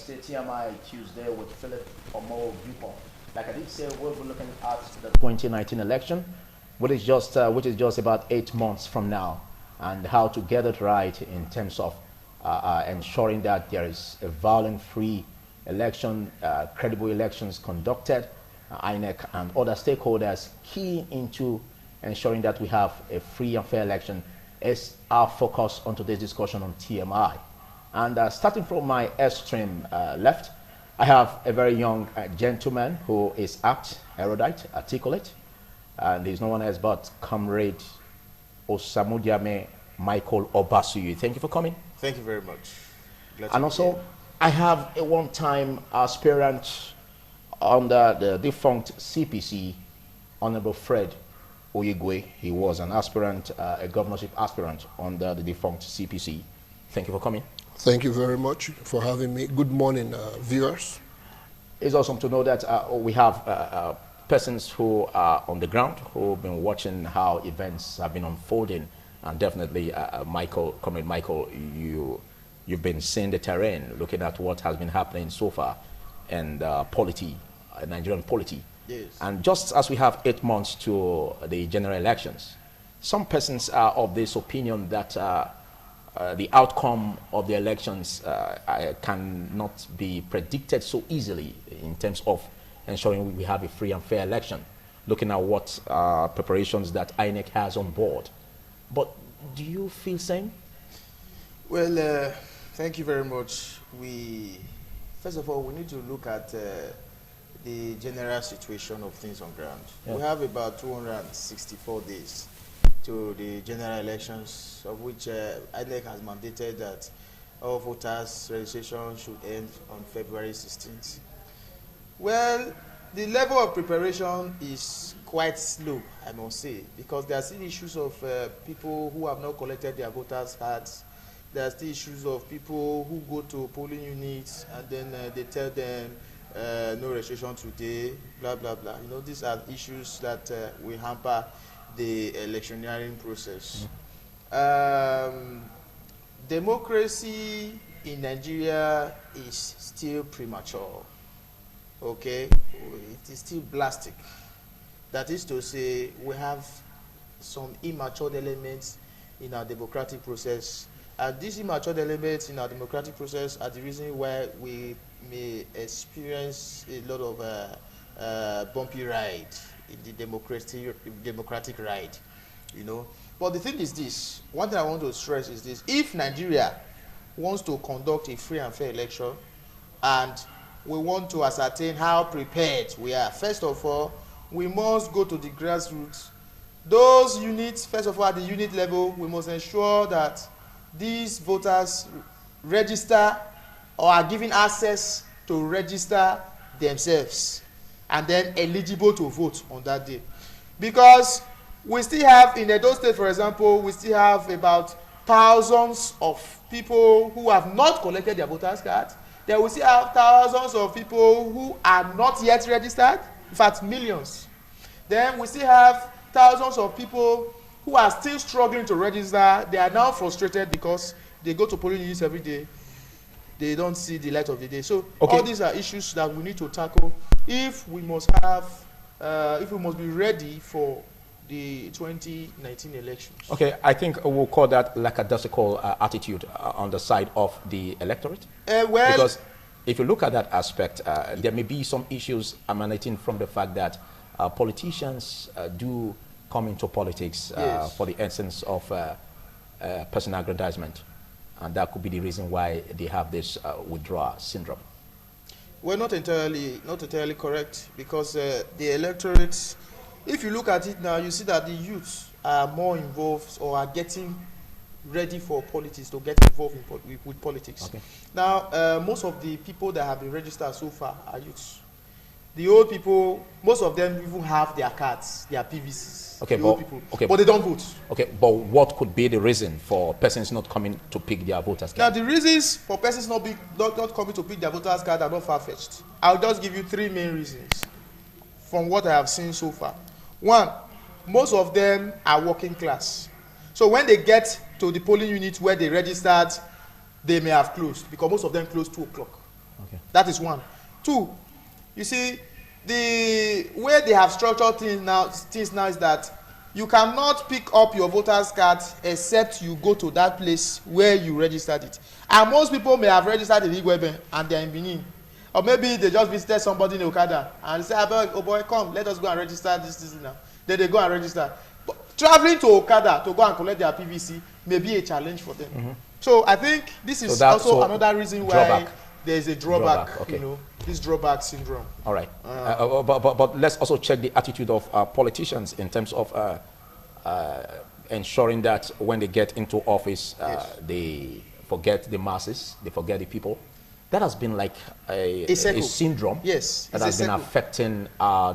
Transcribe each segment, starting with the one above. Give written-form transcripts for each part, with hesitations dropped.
Wednesday, TMI Tuesday with Philip Omo Viewpoint. Like I did say, we'll be looking at the 2019 election, which is just about 8 months from now, and how to get it right in terms of ensuring that there is a violent-free election, credible elections conducted, INEC and other stakeholders key into ensuring that we have a free and fair election is our focus on today's discussion on TMI. And starting from my extreme left, I have a very young gentleman who is apt, erudite, articulate, and he's no one else but Comrade Osamudiame Michael Obasuyi. Thank you for coming. Thank you very much. And also, I have a one-time aspirant under the defunct CPC, Honorable Fred Oyigwe. He was an aspirant, a governorship aspirant under the defunct CPC. Thank you for coming. Thank you very much for having me. Good morning, viewers. It's awesome to know that we have persons who are on the ground, who have been watching how events have been unfolding. And definitely, Comrade Michael, you've been seeing the terrain, looking at what has been happening so far, and Nigerian polity. Yes. And just as we have 8 months to the general elections, some persons are of this opinion that the outcome of the elections cannot be predicted so easily in terms of ensuring we have a free and fair election, looking at what preparations that INEC has on board. But do you feel same? Well, thank you very much. First of all, we need to look at the general situation of things on ground. Yeah. We have about 264 days to the general elections, of which INEC has mandated that all voters' registration should end on February 16th. Well, the level of preparation is quite slow, I must say, because there are still issues of people who have not collected their voters' cards. There are still issues of people who go to polling units and then they tell them no registration today, blah, blah, blah. You know, these are issues that will hamper the electioneering process. Democracy in Nigeria is still premature. Okay, it is still plastic. That is to say, we have some immature elements in our democratic process. And these immature elements in our democratic process are the reason why we may experience a lot of bumpy ride in the democratic ride, you know. But the thing is this, one thing I want to stress is this: if Nigeria wants to conduct a free and fair election, and we want to ascertain how prepared we are, first of all, we must go to the grassroots. Those units, first of all, at the unit level, we must ensure that these voters register or are given access to register themselves and then eligible to vote on that day. Because we still have, in Edo State, for example, we still have about thousands of people who have not collected their voters card. Then we still have thousands of people who are not yet registered, in fact, millions. Then we still have thousands of people who are still struggling to register. They are now frustrated because they go to polling units every day. They don't see the light of the day. So all these are issues that we need to tackle if we must be ready for the 2019 elections. Okay, I think we'll call that lackadaisical attitude on the side of the electorate. Because if you look at that aspect, there may be some issues emanating from the fact that politicians do come into politics yes, for the essence of personal aggrandizement, and that could be the reason why they have this withdrawal syndrome. Well, not entirely correct, because the electorate, if you look at it now, you see that the youth are more involved or are getting ready for politics, to get involved with politics. Okay. Now, most of the people that have been registered so far are youths. The old people, most of them even have their cards, their PVCs. Okay, but they don't vote. Okay, but what could be the reason for persons not coming to pick their voters card? Now, the reasons for persons not coming to pick their voters card are not far-fetched. I'll just give you 3 main reasons from what I have seen so far. One, most of them are working class. So when they get to the polling unit where they registered, they may have closed, because most of them close 2 o'clock. Okay. That is one. Two, you see, the way they have structured things now is that you cannot pick up your voter's card except you go to that place where you registered it. And most people may have registered in Igwebe and they are in Benin. Or maybe they just visited somebody in Okada and say, oh boy, come, let us go and register this now. Then they go and register. But traveling to Okada to go and collect their PVC may be a challenge for them. Mm-hmm. So I think this is also another reason why there is a drawback, okay. You know, this drawback syndrome. All right. But let's also check the attitude of politicians in terms of ensuring that when they get into office, Yes. they forget the masses, they forget the people. That has been like a syndrome, yes, that has been affecting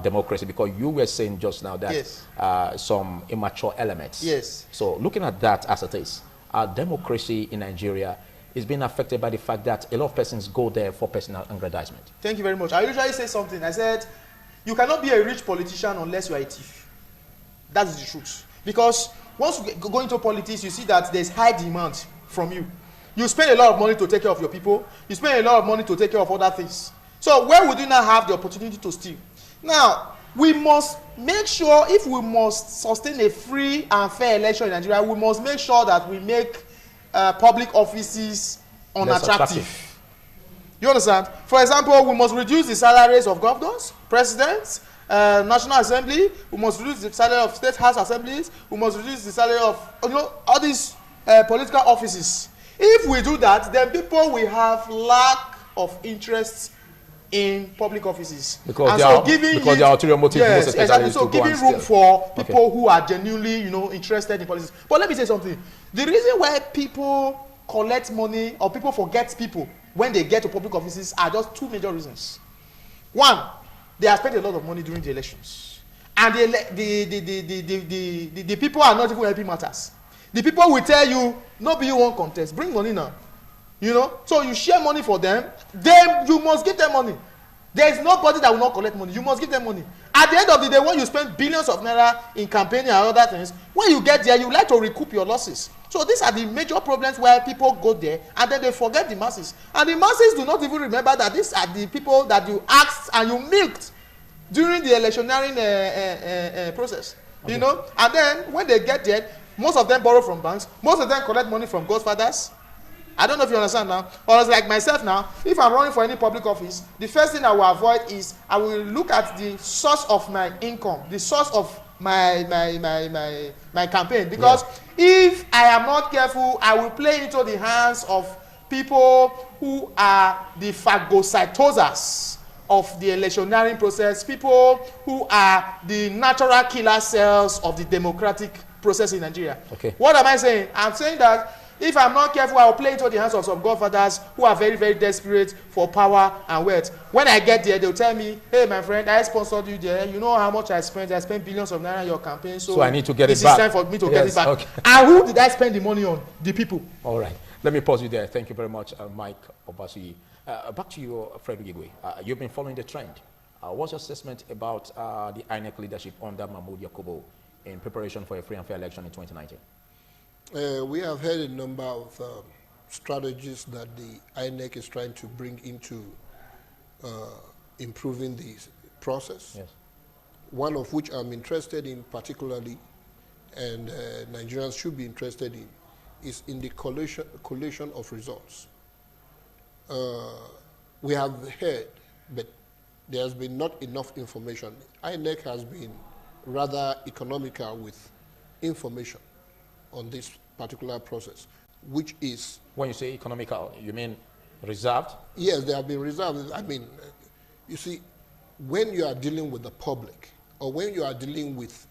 democracy, because you were saying just now that yes. Some immature elements. Yes. So looking at that as it is, our democracy in Nigeria is being affected by the fact that a lot of persons go there for personal aggrandizement. Thank you very much. I usually say something. I said, you cannot be a rich politician unless you are a thief. That is the truth. Because once you go into politics, you see that there's high demand from you. You spend a lot of money to take care of your people. You spend a lot of money to take care of other things. So where would you not have the opportunity to steal? Now, we must make sure, if we must sustain a free and fair election in Nigeria, we must make sure that we make public offices unattractive. You understand? For example, we must reduce the salaries of governors, presidents, National Assembly. We must reduce the salary of state house assemblies. We must reduce the salary of, you know, all these political offices. If we do that, then people will have lack of interest in public offices. Because their ulterior motive, yes, most especially, exactly. is So to go giving and room steal. for people who are genuinely, you know, interested in politics. But let me say something. The reason why people collect money or people forget people when they get to public offices are just two major reasons. One, they have spent a lot of money during the elections, and the people are not even helping matters. The people will tell you, no, be you one contest, bring money now. You know, so you share money for them, then you must give them money. There is nobody that will not collect money. You must give them money. At the end of the day, when you spend billions of naira in campaigning and other things, when you get there, you like to recoup your losses. So these are the major problems where people go there and then they forget the masses. And the masses do not even remember that these are the people that you asked and you milked during the electioneering process. Okay. You know, and then when they get there, most of them borrow from banks. Most of them collect money from godfathers. I don't know if you understand now. Or like myself now, if I'm running for any public office, the first thing I will avoid is I will look at the source of my income, the source of my campaign. Because if I am not careful, I will play into the hands of people who are the phagocytosers of the electioneering process, people who are the natural killer cells of the democratic process in Nigeria. Okay. What am I saying? I'm saying that if I'm not careful, I will play into the hands of some godfathers who are very, very desperate for power and wealth. When I get there, they'll tell me, hey, my friend, I sponsored you there. You know how much I spent? I spent billions of naira in your campaign. So I need to get it back. This is time for me to get it back. Okay. And who did I spend the money on? The people. All right. Let me pause you there. Thank you very much, Mike Obasuyi. Back to you, Fred Igwe. You've been following the trend. What's your assessment about the INEC leadership under Mahmoud Yakubu in preparation for a free and fair election in 2019? We have heard a number of strategies that the INEC is trying to bring into improving the process. Yes. One of which I'm interested in particularly, and Nigerians should be interested in, is in the collation of results. We have heard, but there has been not enough information. INEC has been rather economical with information on this particular process, which is... When you say economical, you mean reserved? Yes, they have been reserved. I mean, you see, when you are dealing with the public, or when you are dealing with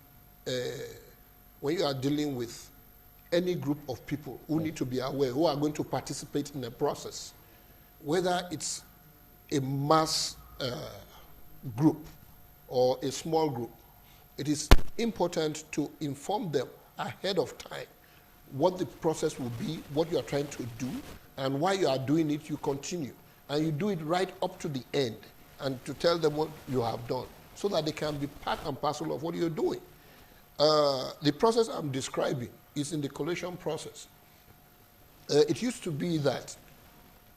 any group of people who need to be aware, who are going to participate in a process, whether it's a mass group or a small group, it is important to inform them ahead of time what the process will be, what you are trying to do, and why you are doing it. You continue, and you do it right up to the end, and to tell them what you have done, so that they can be part and parcel of what you're doing. The process I'm describing is in the collation process. It used to be that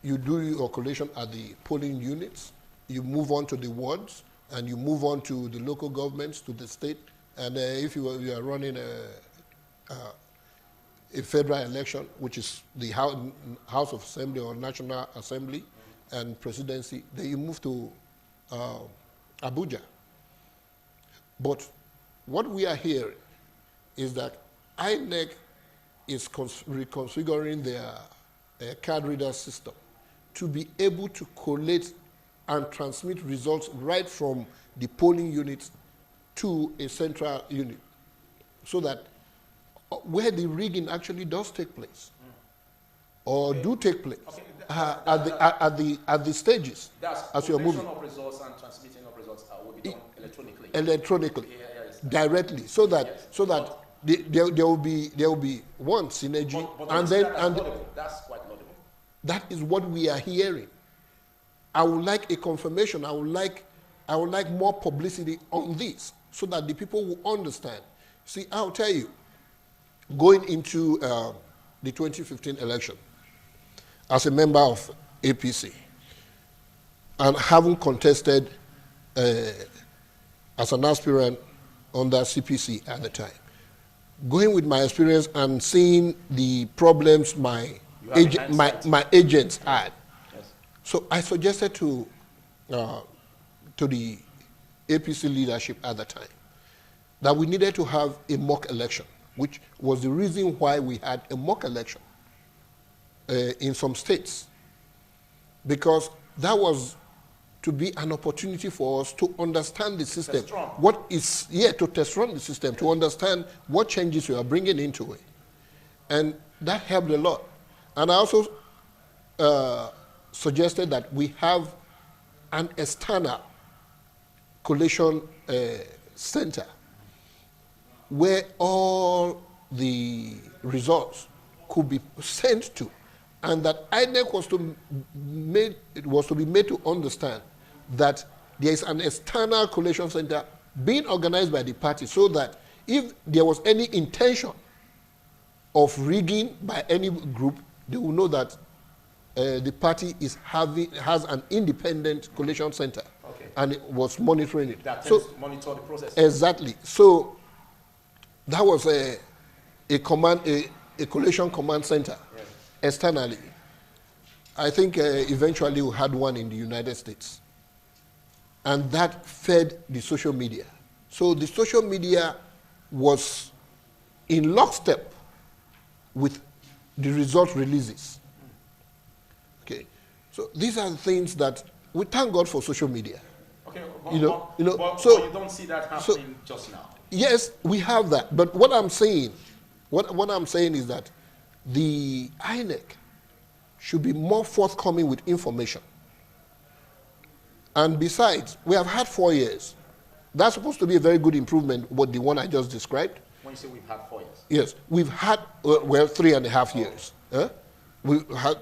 you do your collation at the polling units, you move on to the wards, and you move on to the local governments, to the state, and if you are running a federal election, which is the House of Assembly or National Assembly and presidency, then you move to Abuja. But what we are hearing is that INEC is reconfiguring their card reader system to be able to collate and transmit results right from the polling units to a central unit, so that where the rigging actually does take place, or do take place, at the stages as you're moving. Of results and transmitting of results will be done electronically. Electronically, directly, so that there will be one synergy, and then that's quite laudable. That is what we are hearing. I would like a confirmation. I would like more publicity on this, so that the people will understand. See, I'll tell you, going into the 2015 election, as a member of APC, and having contested as an aspirant under CPC at the time, going with my experience and seeing the problems my agents had, so I suggested to the APC leadership at the time that we needed to have a mock election, which was the reason why we had a mock election in some states, because that was to be an opportunity for us to understand the system. To test run the system, to understand what changes we are bringing into it. And that helped a lot. And I also suggested that we have an external collation center where all the results could be sent to, and that INEC was to be made to understand that there is an external collation center being organized by the party, so that if there was any intention of rigging by any group, they will know that the party has an independent collation center, and it was monitoring it. That monitor the process. Exactly. So that was a collation command center externally. I think eventually we had one in the United States, and that fed the social media. So the social media was in lockstep with the result releases. Okay, so these are the things that we thank God for social media. Okay, but you don't see that happening just now. Yes, we have that. But what I'm saying, what I'm saying is that the INEC should be more forthcoming with information. And besides, we have had 4 years. That's supposed to be a very good improvement, what the one I just described. When you say we've had 4 years? Yes, we've had, 3.5 years. We had,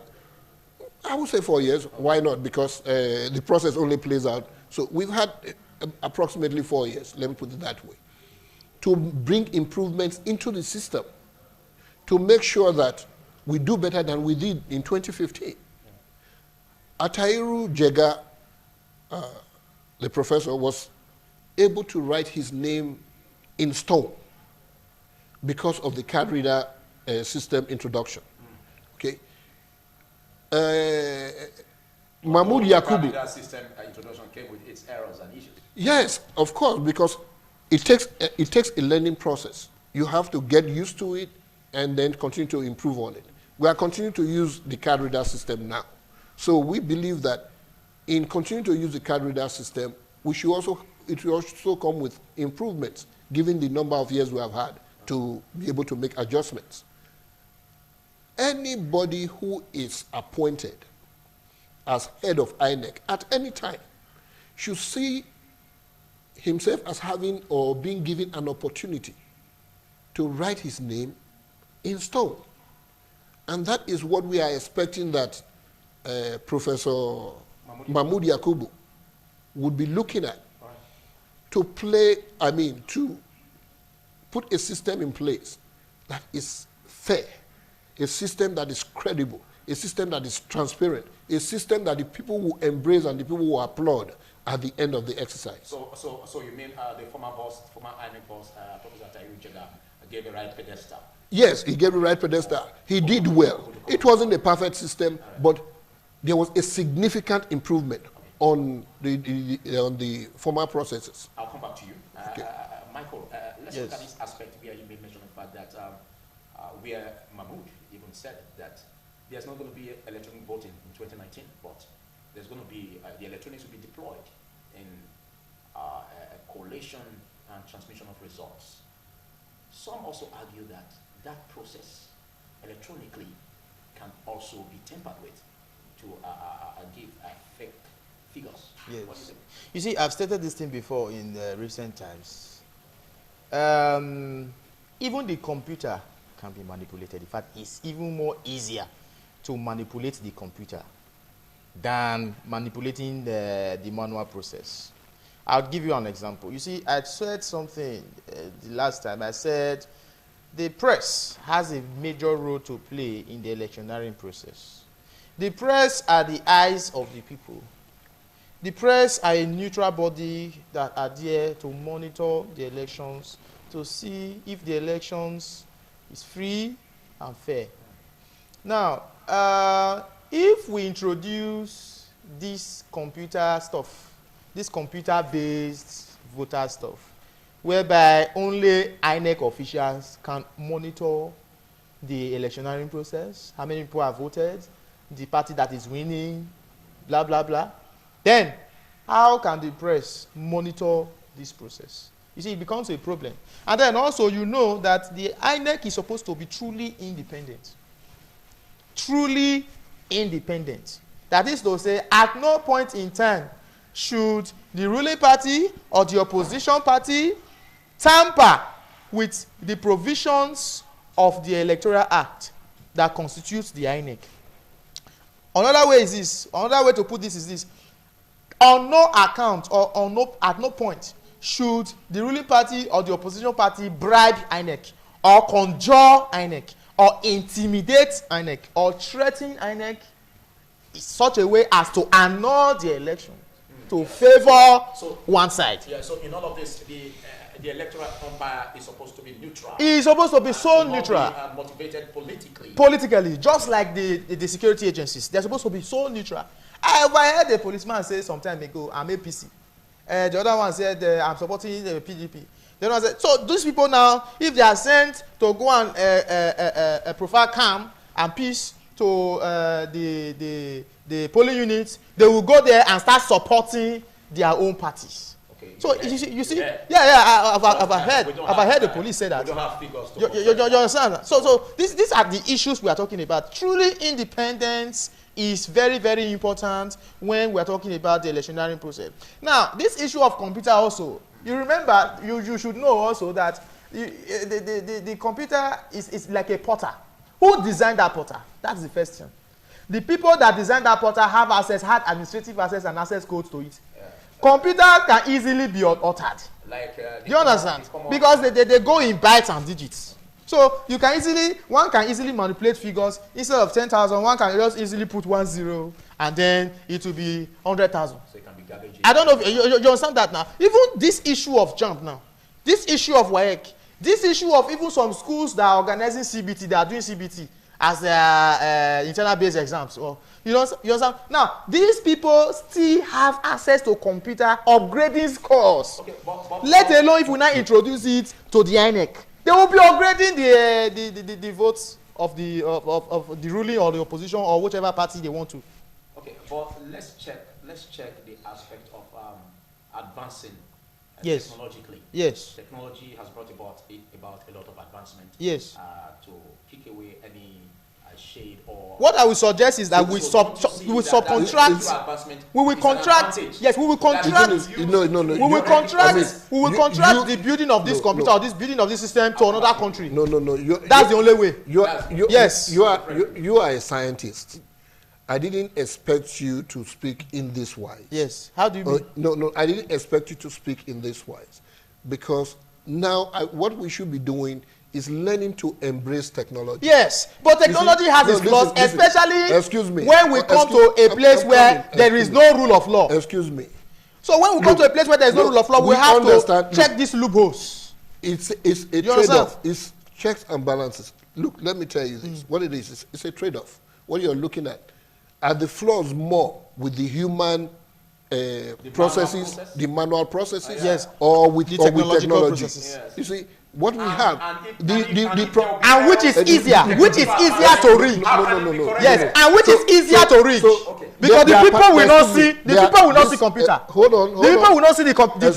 I would say 4 years. Why not? Because the process only plays out. So we've had approximately 4 years, let me put it that way, to bring improvements into the system, to make sure that we do better than we did in 2015. Atairu Jega, the professor, was able to write his name in stone because of the card reader system introduction. Okay. Mahmoud Yakubu. That system introduction came with its errors and issues. Yes, of course, because it takes a learning process. You have to get used to it and then continue to improve on it. We are continuing to use the card reader system now. So we believe that in continuing to use the card reader system, it should also come with improvements, given the number of years we have had to be able to make adjustments. Anybody who is appointed as head of INEC at any time should see himself as having or being given an opportunity to write his name in stone. And that is what we are expecting that Professor Mahmoud Yakubu would be looking at, to put a system in place that is fair, a system that is credible, a system that is transparent, a system that the people will embrace and the people will applaud at the end of the exercise. So you mean the former INEC boss, Professor Tahiru Jega, gave a right pedestal? Yes, he gave the right pedestal. He did well. It wasn't a perfect system, but there was a significant improvement on the former processes. I'll come back to you. Okay. Michael, let's look at this aspect where you made mention of the fact that where Mahmoud even said that there's not going to be electronic voting in 2019, but there's going to be, the electronics will be deployed in collation and transmission of results. Some also argue that that process electronically can also be tampered with to give fake figures. Yes. What do you think? You see, I've stated this thing before in recent times. Even the computer can be manipulated. In fact, it's even more easier to manipulate the computer than manipulating the manual process. I'll give you an example. You see, I said something the last time. I said the press has a major role to play in the electioneering process. The press are the eyes of the people. The press are a neutral body that are there to monitor the elections, to see if the elections is free and fair. Now, if we introduce this computer stuff, this computer-based voter stuff, whereby only INEC officials can monitor the electioneering process, how many people have voted, the party that is winning, blah, blah, blah, then how can the press monitor this process? You see, it becomes a problem. And then also, you know that the INEC is supposed to be truly independent. Truly independent. That is to say, at no point in time should the ruling party or the opposition party tamper with the provisions of the Electoral Act that constitutes the INEC. Another way is this. Another way to put this is this. On no account or at no point should the ruling party or the opposition party bribe INEC or conjure INEC or intimidate INEC or threaten INEC in such a way as to annul the election to favor one side. Yeah, so in all of this, the electoral umpire is supposed to be neutral. He is supposed to be so neutral. Be, motivated politically. Politically, just like the security agencies. They're supposed to be so neutral. I heard a policeman say some time ago, I'm APC. The other one said, I'm supporting the PDP. The other one said, so these people now, if they are sent to go and provide calm and peace to the polling units, they will go there and start supporting their own parties. Okay, so you see, I've heard the police say that. We don't have figures to you understand? So these are the issues we are talking about. Truly, independence is very, very important when we are talking about the electioneering process. Now, this issue of computer also, you remember, you should know also that the computer is like a portal. Who designed that portal? That's the first thing. The people that designed that portal have administrative access and access codes to it. Yeah. Computer can easily be altered. Like, do you understand? Because they go in bytes and digits. So one can easily manipulate figures. Instead of 10,000, one can just easily put 10, and then it will be 100,000. So it can be garbage. I don't know if you understand that now. Even this issue of JAMB now, this issue of WAEC, this issue of even some schools that are organizing CBT, they are doing CBT as their internal-based exams. Or, you understand? Now, these people still have access to computer upgrading scores. Okay, let alone if we now introduce it to the INEC. They will be upgrading the votes of the ruling or the opposition or whichever party they want to. Okay, but let's check the aspect of advancing technologically. Yes. Technology has brought about a lot of advancement. Yes. To kick away any shade or. What I would suggest is that we will subcontract. We will contract. Yes, we will contract. No. We will contract. We will contract the building of this computer or this building of this system to another country. No. That's the only way. Yes. You are a scientist. I didn't expect you to speak in this wise. Yes. How do you mean? No. I didn't expect you to speak in this wise, because now what we should be doing is learning to embrace technology. Yes, but technology has its flaws, especially excuse me, when we come to a place where there is no rule of law. Excuse me. So when we come to a place where there is no rule of law, we have to check these loopholes. It's a trade-off. It's checks and balances. Look, let me tell you this. What it is, it's a trade-off. What you're looking at, are the flaws more with the human processes, the manual processes, yes, or with technology? Processes. Yes. You see, what we have, and which is easier, to read. No. Yes, and which is easier to read. Because the people will not see, the computer. Hold on. The people will not see the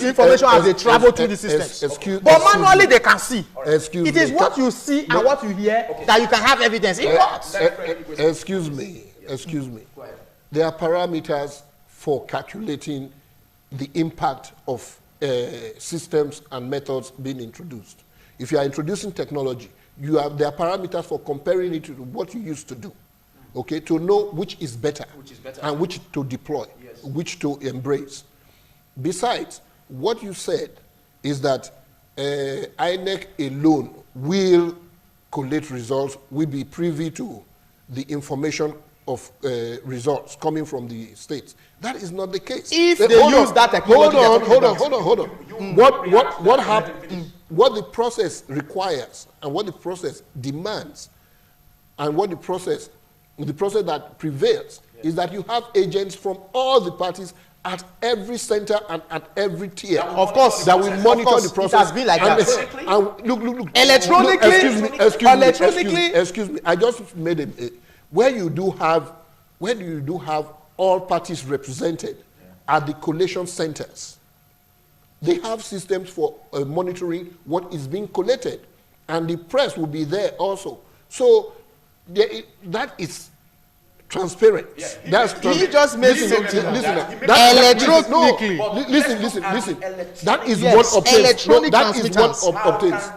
information as they travel through the system. But manually they can see. It is what you see and what you hear that you can have evidence. Excuse me. There are parameters for calculating the impact of systems and methods being introduced. If you are introducing technology, there are parameters for comparing it to what you used to do, okay, to know which is better, and which to deploy, yes, which to embrace. Besides, what you said is that INEC alone will collate results, will be privy to the information of results coming from the states. That is not the case. If they use that technology. Hold on. What the process requires and what the process demands and what the process that prevails, yes, is that you have agents from all the parties at every center and at every tier. Of course. That will monitor the process. It has been like that. And look. Electronically. Excuse me. I just made a where you do have all parties represented, yeah, at the collation centers. They have systems for monitoring what is being collated, and the press will be there also. So that is transparent. Yeah, he just made Listen. That is what obtains. That is what obtains.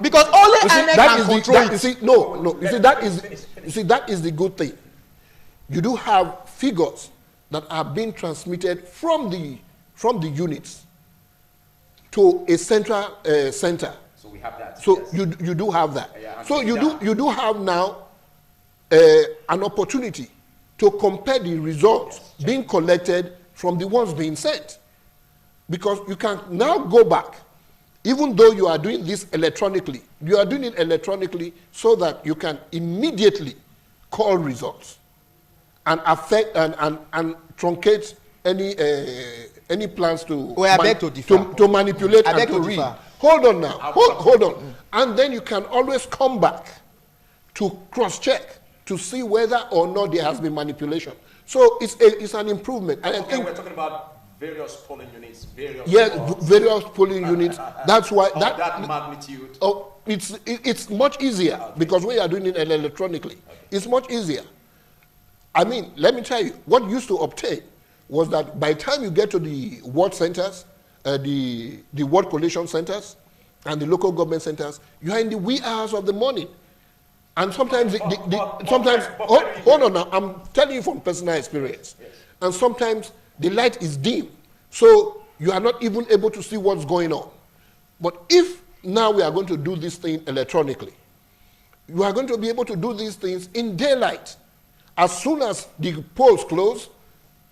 Because only INEC can control it. You see, that is the good thing. You do have figures that are being transmitted from the units to a central center. So we have that. So yes, you do have that. Yeah, so you do have now an opportunity to compare the results, yes, being collected from the ones being sent, because you can now go back. Even though you are doing this electronically, you are doing it electronically so that you can immediately call results and affect and truncate any plans to manipulate and to read. Hold on now. Hold on. And then you can always come back to cross-check to see whether or not there has been manipulation. So it's an improvement. And I think we're talking about various polling units, various polling units. That's why that magnitude. Oh, it's much easier, because we are doing it electronically. Okay. It's much easier. I mean, let me tell you, what used to obtain was that by the time you get to the ward centers, the ward collation centers, and the local government centers, you are in the wee hours of the morning. And sometimes, hold on now, I'm telling you from personal experience. Yes. And sometimes the light is dim, so you are not even able to see what's going on. But if now we are going to do this thing electronically, you are going to be able to do these things in daylight. As soon as the polls close,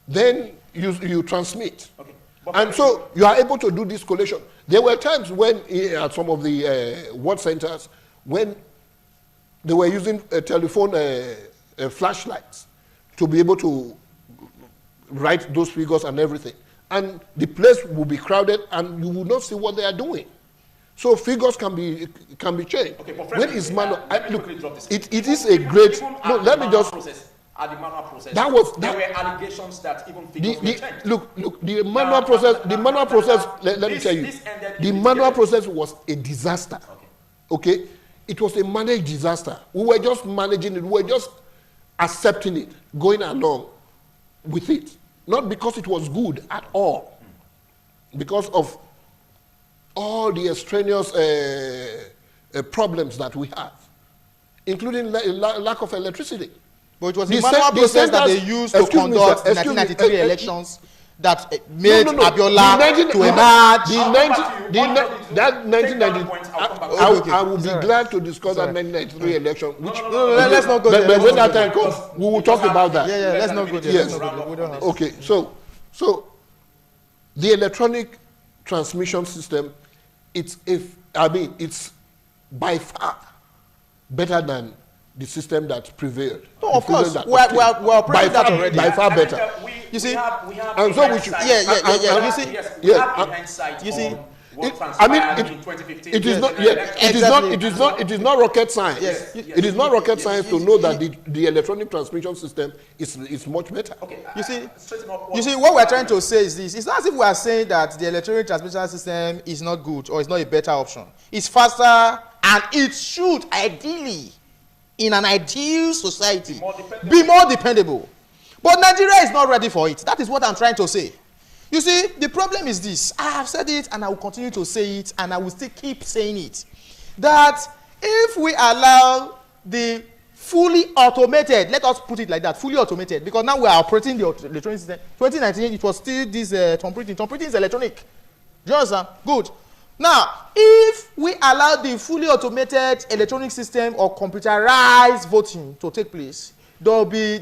then you transmit. Okay. And so you are able to do this collation. There were times when at some of the ward centers, when they were using telephone flashlights to be able to write those figures and everything. And the place will be crowded and you will not see what they are doing. So figures can be changed. Okay, when is manual? Look, it is a great. No, let me just. At the manual process, there were allegations that even figures were changed. Look, the manual process. The manual process. Let me tell you, the manual process was a disaster. Okay, it was a managed disaster. We were just managing it. We were just accepting it, going along with it, not because it was good at all, because of all the extraneous problems that we have, including lack of electricity. But it was the manual process that they used to conduct the 1993 elections that made Abiola to emerge. That 1990. I will be glad to discuss that 1993 election. Which let's not go there. But when that time comes, we will talk about that. Yeah, let's not go there. Yes. Okay. So the electronic transmission system, it's by far better than the system that prevailed. No, of course, we're operating that already. By far better. You see, and so we should. You see, you see. It is not. It is not rocket science. Yes. It is not rocket science to know that the electronic transmission system is much better. Okay. You see, what we're trying to say is this: it's not as if we are saying that the electronic transmission system is not good or is not a better option. It's faster, and it should ideally, in an ideal society, be more dependable. But Nigeria is not ready for it. That is what I'm trying to say. You see, the problem is this. I have said it and I will continue to say it and I will still keep saying it. That if we allow the fully automated, let us put it like that, fully automated, because now we are operating the electronic system. 2019, it was still this tom printing. Tom printing is electronic. Do you understand? Good. Now, if we allow the fully automated electronic system or computerized voting to take place, there'll be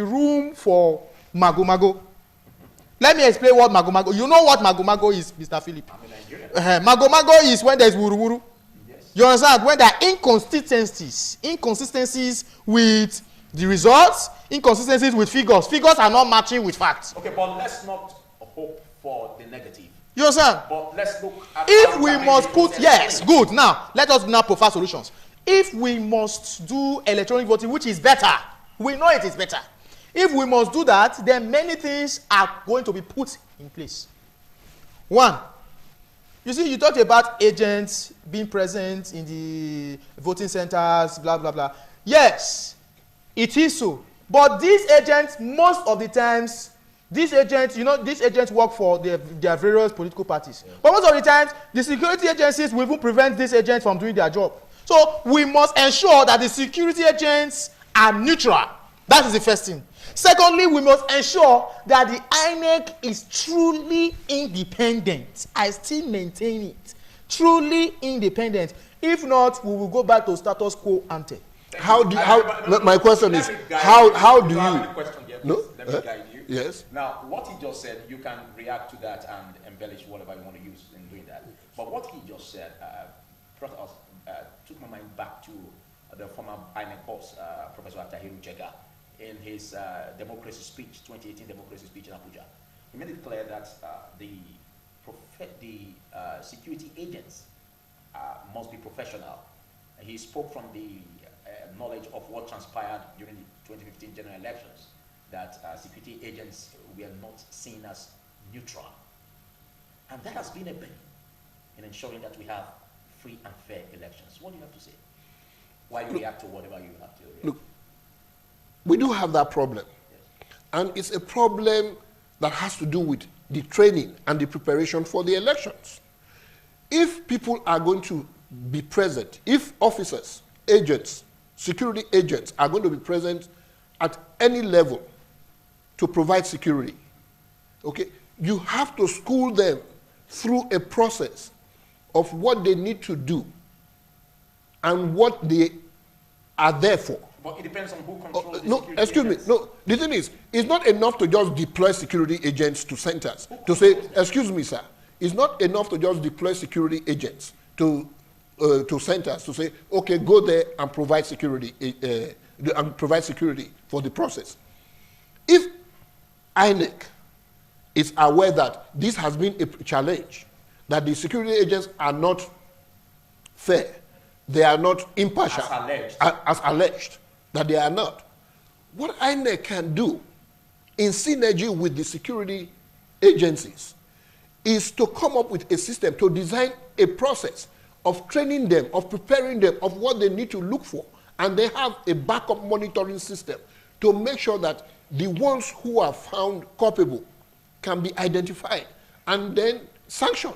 room for mago-mago. Let me explain what mago-mago. You know what mago-mago is, Mr. Philip? Mago-mago is when there's wuru-wuru. Yes. You understand? When there are inconsistencies with the results, inconsistencies with figures. Figures are not matching with facts. Okay, but let's not hope for the negative. You understand? But let's look at if we must put, yes, good. Now, let us now provide solutions. If we must do electronic voting, which is better, we know it is better. If we must do that, then many things are going to be put in place. One, you see, you talked about agents being present in the voting centers, blah, blah, blah. Yes, it is so. But these agents, most of the times, these agents work for their various political parties. Yeah. But most of the times, the security agencies will even prevent these agents from doing their job. So we must ensure that the security agents are neutral. That is the first thing. Secondly, we must ensure that the INEC is truly independent. I still maintain it. Truly independent. If not, we will go back to status quo ante. My question is, how do you? No? Let me guide you. Yes. Now, what he just said, you can react to that and embellish whatever you want to use in doing that. But what he just said took my mind back to the former INEC boss, Professor Tahiru Jega, in his democracy speech, 2018 democracy speech in Abuja. He made it clear that the security agents must be professional. He spoke from the knowledge of what transpired during the 2015 general elections, that security agents were not seen as neutral. And that has been a bane in ensuring that we have free and fair elections. What do you have to say? Why you react to whatever you have to react? Look, we do have that problem. Yes. And it's a problem that has to do with the training and the preparation for the elections. If people are going to be present, if officers, agents, security agents are going to be present at any level to provide security, okay, you have to school them through a process of what they need to do and what they are there for. But it depends on who controls the no, security excuse agents. me. No, the thing is, it's not enough to just deploy security agents to centers to say, excuse me, sir. It's not enough to just deploy security agents to centers to say, okay, go there and provide security for the process. If INEC is aware that this has been a challenge, that the security agents are not fair, they are not impartial, as alleged, that they are not. What INEC can do in synergy with the security agencies is to come up with a system, to design a process of training them, of preparing them, of what they need to look for. And they have a backup monitoring system to make sure that the ones who are found culpable can be identified and then sanctioned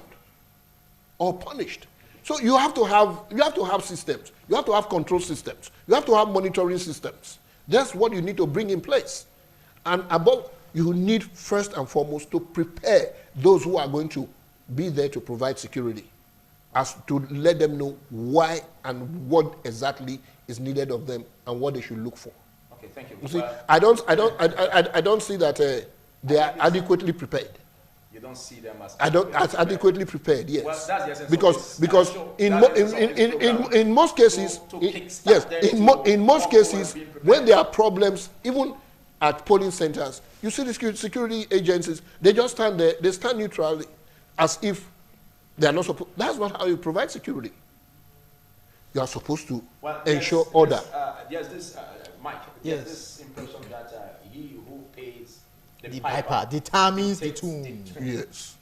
or punished. So you have to have systems. You have to have control systems. You have to have monitoring systems. That's what you need to bring in place. And above, you need first and foremost to prepare those who are going to be there to provide security, as to let them know why and what exactly is needed of them and what they should look for. Okay, thank you. You see, I don't see that they are adequately prepared. You don't see them as adequately prepared. Yes. Well, that's the essence because in most cases, in most cases, when there are problems, even at polling centers, you see the security agencies, they just stand there, they stand neutrally, as if they are not supposed. That's not how you provide security. You are supposed to ensure order. There's this, Mike. Yes. There's this impression that he who pays The piper determines the tune. Yes.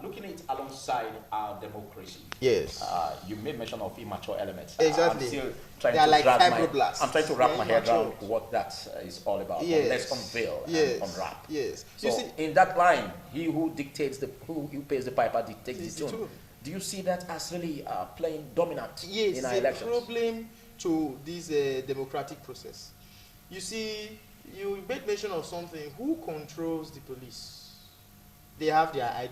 Looking at it alongside our democracy. Yes. You made mention of immature elements. Exactly. I'm still trying They are to like wrap fibroblasts. I'm trying to wrap my head Immature. around what that is all about. Yes. Let's unveil Yes. and unwrap. Yes. So You see, in that line, he who dictates who pays the piper dictates It's the the tune. tune. Do you see that as really playing dominant yes, in our it's a elections? problem to this democratic process. You see, you made mention of something. Who controls the police? They have their IG.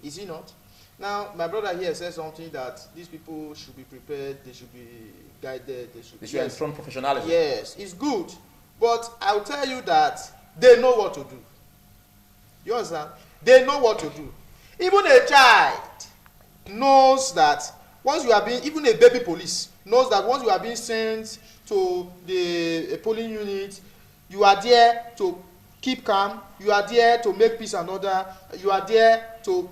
Is it not? Now, my brother here said something that these people should be prepared, they should be guided, they should Yes, from professionalism. Yes, it's good. But I'll tell you that they know what to do. You understand? They know what to do. Even a child knows that once you are being, even a baby police knows that once you are being sent to the polling unit, you are there to keep calm, you are there to make peace and order, you are there to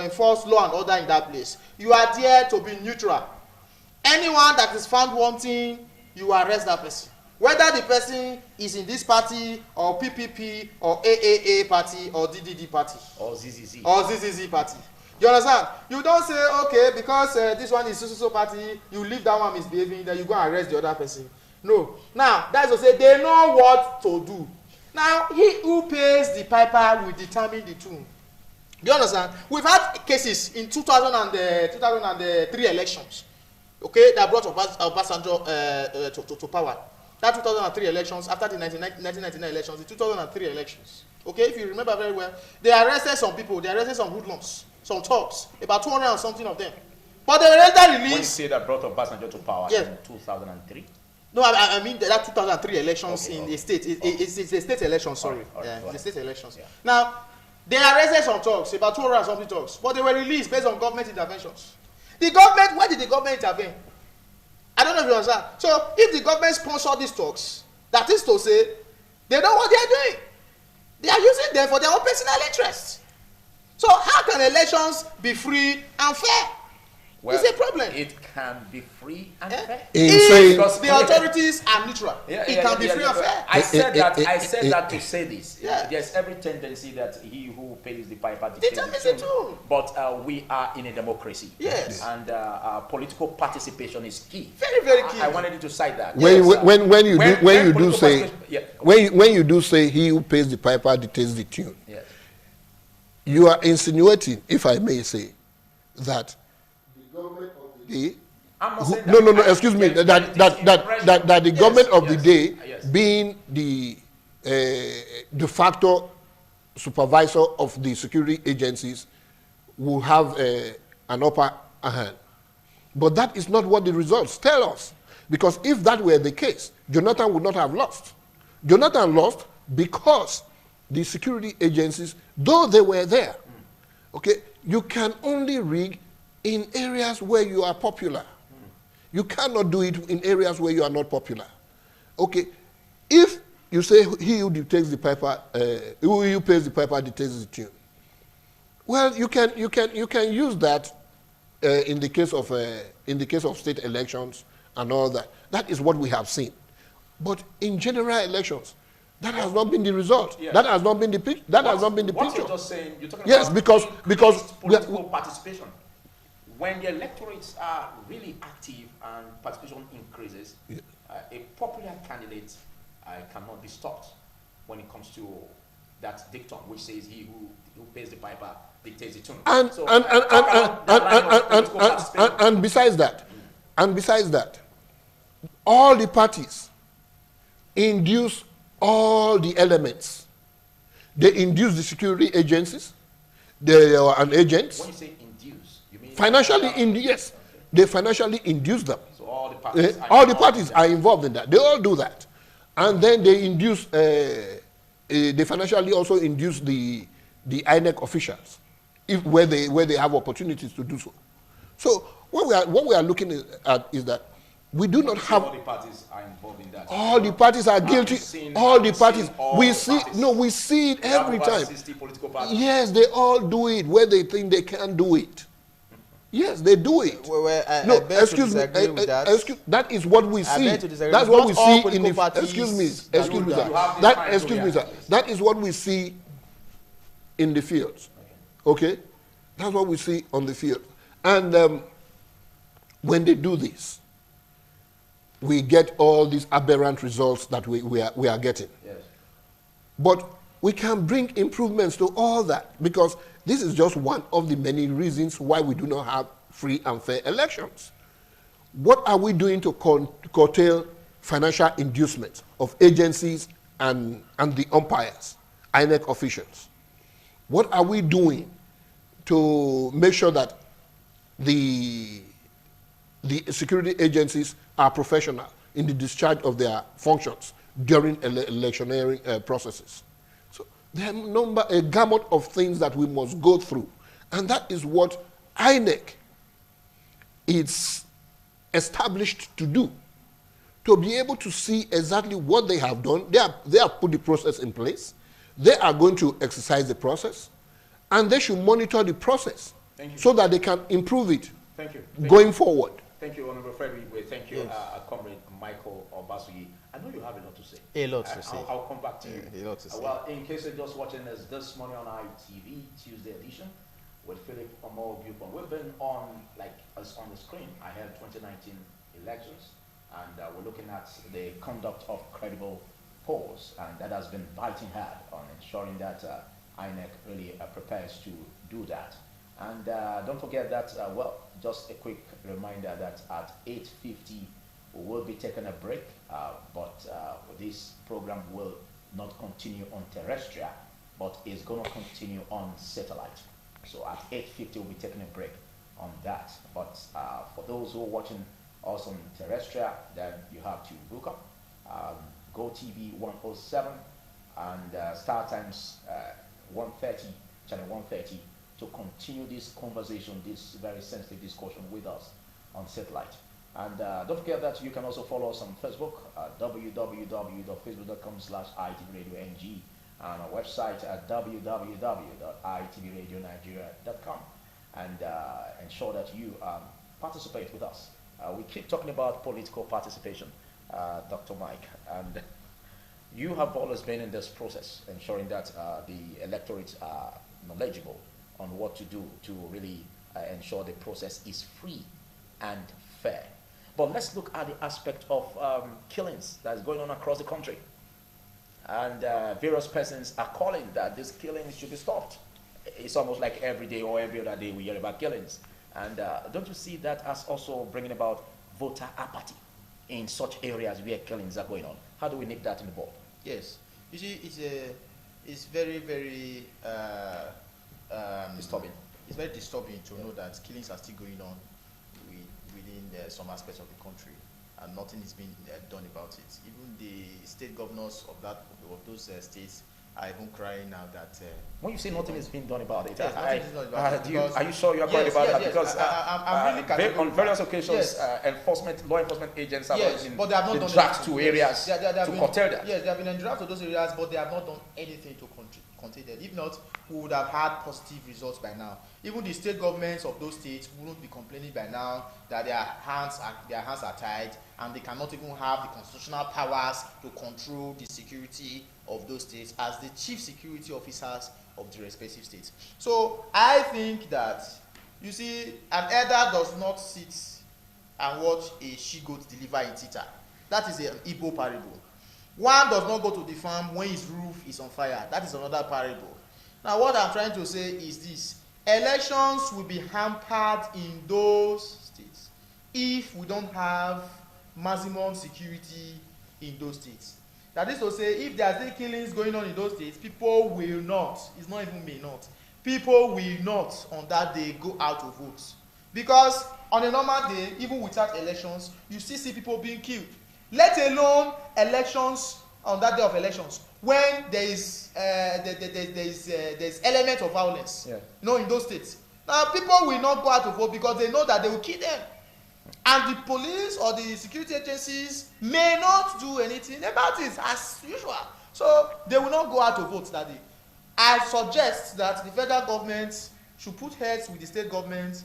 enforce law and order in that place. You are there to be neutral. Anyone that is found wanting, you arrest that person. Whether the person is in this party or PPP or AAA party or DDD party. Or ZZZ. Or ZZZ party. You understand? You don't say, okay, because this one is so party, you leave that one misbehaving, then you go and arrest the other person. No. Now, that's to say they know what to do. Now, he who pays the piper will determine the tune. Do you understand? We've had cases in 2003 elections, okay, that brought Obasanjo to power. That 2003 elections, after the 1999 elections, the 2003 elections, okay, if you remember very well, they arrested some people, they arrested some hoodlums, some thugs, about 200 and something of them. But they were later released. When you say that brought Obasanjo to power in 2003? No, I mean that 2003 elections in the state. It's the state elections, sorry. The state elections. Yeah. Now, they arrested some thugs, about 200 and something thugs, but they were released based on government interventions. The government, where did the government intervene? I don't know if you understand. So, if the government sponsored these thugs, that is to say, they know what they are doing. They are using them for their own personal interests. So, how can elections be free and fair? Well, it's a problem. It can be free and fair. If the authorities are neutral, it can be free and fair. I said that to say this. Yeah. There's every tendency that he who pays the piper dictates the tune. But we are in a democracy. Yes. And political participation is key. Very, very key. I wanted you to cite that. When you do say he who pays the piper dictates the tune, yes, you are insinuating, if I may say, that the government of the day, excuse me, that the government of the day, being the de facto supervisor of the security agencies, will have an upper hand. But that is not what the results tell us. Because if that were the case, Jonathan would not have lost. Jonathan lost because the security agencies, though they were there, okay, you can only rig in areas where you are popular. You cannot do it in areas where you are not popular. Okay, if you say he who dictates the piper, who pays the piper dictates the tune, well, you can use that in the case of state elections and all that. That is what we have seen. But in general elections, that has not been the result. Yeah. That has not been the picture. That has not been the picture. What you're just saying, you're talking yes, about because political participation. When the electorates are really active and participation increases, a popular candidate cannot be stopped when it comes to that dictum, which says he who pays the piper dictates the tune. And besides that, all the parties induce all the elements They induce the security agencies. They are an agent. When you say induce, you mean Financially, yes. Okay. They financially induce them. So all the parties, All the parties are involved in that. They all do that. And then they induce, they financially also induce the INEC officials where they have opportunities to do so. So what we are looking at is that we do not have. All the parties are involved in that. All the parties are guilty. All the parties. We see it every time. 60 political parties. Yes, they all do it where they think they can do it. Yes, they do it. No, excuse me. That is what we see. That's what we see in the. Excuse me, sir. That is what we see in the fields. Okay, that's what we see on the field. And when they do this, we get all these aberrant results that we are getting. Yes. But we can bring improvements to all that, because this is just one of the many reasons why we do not have free and fair elections. What are we doing to curtail financial inducements of agencies and the umpires, INEC officials? What are we doing to make sure that the security agencies are professional in the discharge of their functions during electioneering processes? So there are a gamut of things that we must go through, and that is what INEC is established to do, to be able to see exactly what they have done. They have put the process in place. They are going to exercise the process, and they should monitor the process so that they can improve it going forward. Thank you, Honorable Frederick. Thank you, Comrade Michael Obasuyi. I know you have a lot to say. A lot to say. I'll come back to you. A lot to say. Well, in case you're just watching us this morning on ITV Tuesday edition with Philip Omol Bupon, we've been on, like us on the screen, I had 2019 elections, and we're looking at the conduct of credible polls, and that has been biting hard on ensuring that INEC really prepares to do that. And don't forget that, well, just a quick reminder that at 8:50 we will be taking a break, but this program will not continue on terrestrial, but is going to continue on satellite. So at 8:50 we'll be taking a break on that. But for those who are watching us on terrestrial, then you have to look up Go TV 107 and Star Times 130, channel 130, to continue this conversation, this very sensitive discussion with us on satellite. And don't forget that you can also follow us on Facebook, www.facebook.com/itvradioNG, and our website at www.itvradioNigeria.com, and ensure that you participate with us. We keep talking about political participation, Dr. Mike, and you have always been in this process, ensuring that the electorate are knowledgeable on what to do to really ensure the process is free and fair. But let's look at the aspect of killings that's going on across the country. And various persons are calling that these killings should be stopped. It's almost like every day or every other day we hear about killings. And don't you see that as also bringing about voter apathy in such areas where killings are going on? How do we nip that in the bud? Yes. You see, it's very, very disturbing. It's very disturbing to know that killings are still going on within some aspects of the country, and nothing is being done about it. Even the state governors of those states are even crying now that. When you say nothing is being done about it, yes, are you sure you are crying about that? Because I'm really on various occasions, law enforcement agents have been dragged to areas to curtail that. Yes, they have been dragged to those areas, but they have not done anything to contain that. If not, we would have had positive results by now. Even the state governments of those states wouldn't be complaining by now that their hands are tied, and they cannot even have the constitutional powers to control the security of those states as the chief security officers of the respective states. So I think that, you see, an elder does not sit and watch a she-goat deliver in Tita. That is an Igbo parable. One does not go to the farm when his roof is on fire. That is another parable. Now, what I'm trying to say is this. Elections will be hampered in those states if we don't have maximum security in those states. That is to say, if there are still killings going on in those states, people will not, it's not even may not, people will not on that day go out to vote. Because on a normal day, even without elections, you still see people being killed. Let alone elections on that day of elections, when there is there's element of violence, yeah. in those states. Now people will not go out to vote because they know that they will kill them. And the police or the security agencies may not do anything about it as usual. So they will not go out to vote that day. I suggest that the federal government should put heads with the state government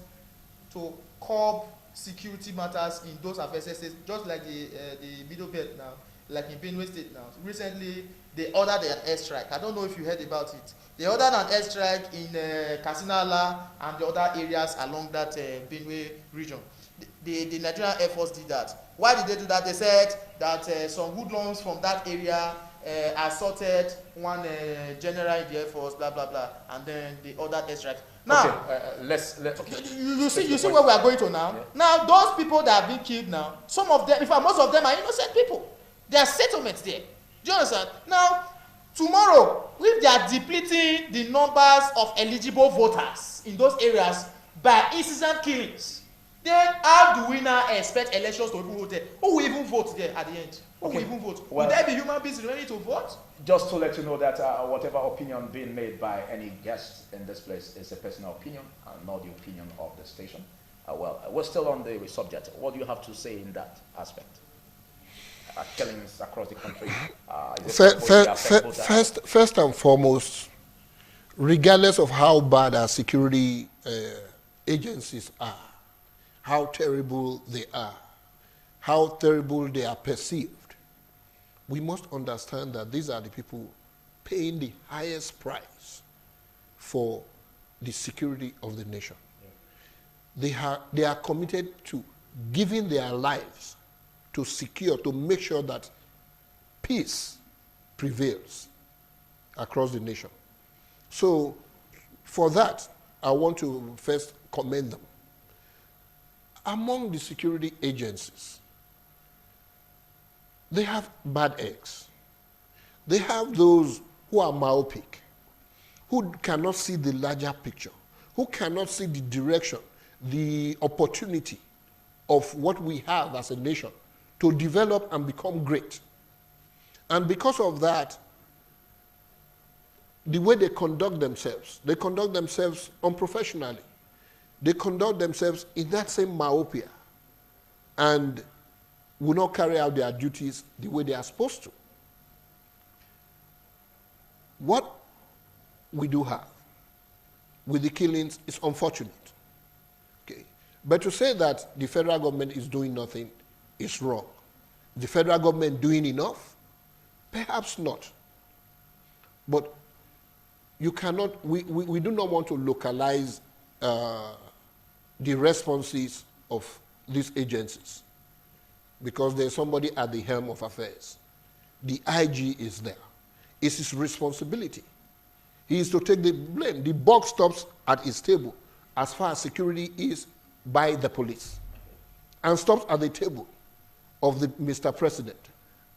to curb security matters in those affected states, just like the Middle Belt now, like in Benue State now. Recently, they ordered an airstrike. I don't know if you heard about it. They ordered an airstrike in Kasinala and the other areas along that Benue region. The Nigerian Air Force did that. Why did they do that? They said that some hoodlums from that area assaulted one general in the Air Force, blah blah blah, and then they ordered airstrikes. Now, okay, you see where we are going to now. Yeah. Now, those people that have been killed now, some of them, in fact, most of them are innocent people. There are settlements there. Do you understand? Now, tomorrow, if they are depleting the numbers of eligible voters in those areas by incessant killings, then how do we now expect elections to even vote there? Who will even vote there at the end? Who will even vote? Well, will there be human beings ready to vote? Just to let you know that whatever opinion being made by any guest in this place is a personal opinion and not the opinion of the station. We're still on the subject. What do you have to say in that aspect? Killings across the country. First and foremost, regardless of how bad our security agencies are, how terrible they are, how terrible they are perceived, we must understand that these are the people paying the highest price for the security of the nation. Yeah. They are committed to giving their lives to secure, to make sure that peace prevails across the nation. So for that, I want to first commend them. Among the security agencies, they have bad eggs. They have those who are myopic, who cannot see the larger picture, who cannot see the direction, the opportunity of what we have as a nation to develop and become great. And because of that, the way they conduct themselves unprofessionally. They conduct themselves in that same myopia and will not carry out their duties the way they are supposed to. What we do have with the killings is unfortunate. Okay. But to say that the federal government is doing nothing is wrong. The federal government doing enough? Perhaps not. But you cannot, we do not want to localize the responses of these agencies because there's somebody at the helm of affairs. The IG is there. It's his responsibility. He is to take the blame. The buck stops at his table as far as security is by the police and stops at the table of the Mr. President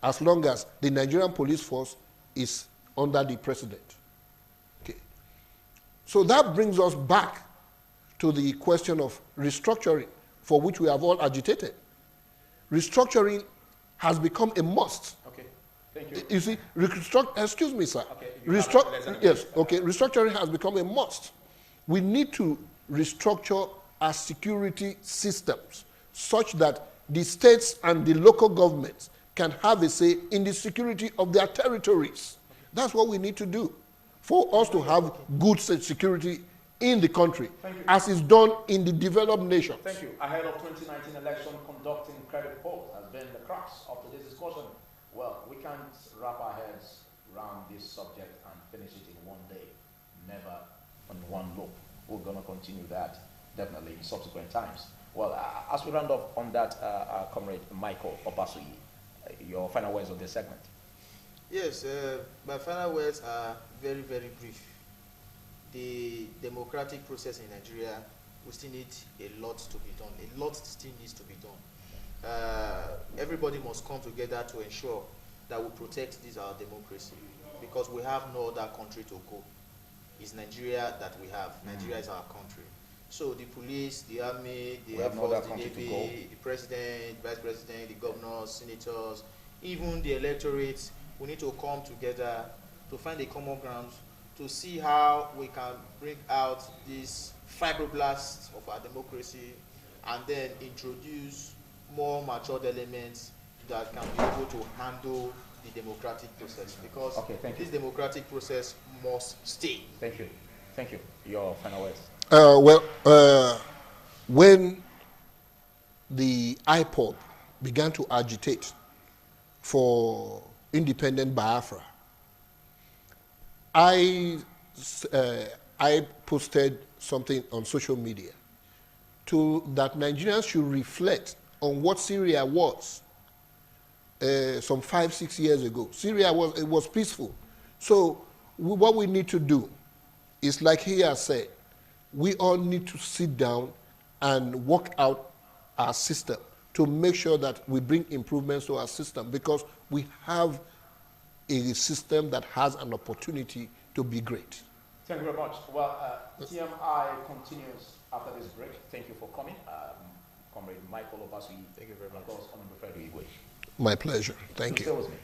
as long as the Nigerian police force is under the president. Okay. So that brings us back to the question of restructuring, for which we have all agitated. Restructuring has become a must. Okay, thank you. You see, excuse me, sir. Okay, yes, okay, restructuring has become a must. We need to restructure our security systems such that the states and the local governments can have a say in the security of their territories. That's what we need to do for us to have good security in the country, as is done in the developed nations. Thank you. Ahead of 2019 election, conducting credit polls has been the crux of today's discussion. Well, we can't wrap our heads around this subject and finish it in one day, never on one loop. We're going to continue that definitely in subsequent times. Well, as we round off on that, Comrade Michael Obasuyi, your final words of this segment. Yes, my final words are very, very brief. The democratic process in Nigeria, we still need a lot to be done. A lot still needs to be done. Everybody must come together to ensure that will protect this our democracy, because we have no other country to go. It's Nigeria that we have. Nigeria is our country. So the police, the army, the Air Force, the Navy, the president, vice president, the governors, senators, even the electorate, we need to come together to find a common ground to see how we can bring out these fibroblasts of our democracy and then introduce more matured elements that can be able to handle the democratic process, because this democratic process must stay. Thank you. Thank you. Your final words. When the IPOB began to agitate for independent Biafra, I posted something on social media that Nigerians should reflect on what Syria was some 5-6 years ago. Syria was peaceful. So what we need to do is, like he has said, we all need to sit down and work out our system to make sure that we bring improvements to our system, because we have a system that has an opportunity to be great. Thank you very much. Well, TMI continues after this break. Thank you for coming. Comrade Michael Obasui. Thank you very much. Of course, Honorable Frederick Igwe. My pleasure. Thank you. Stay with me.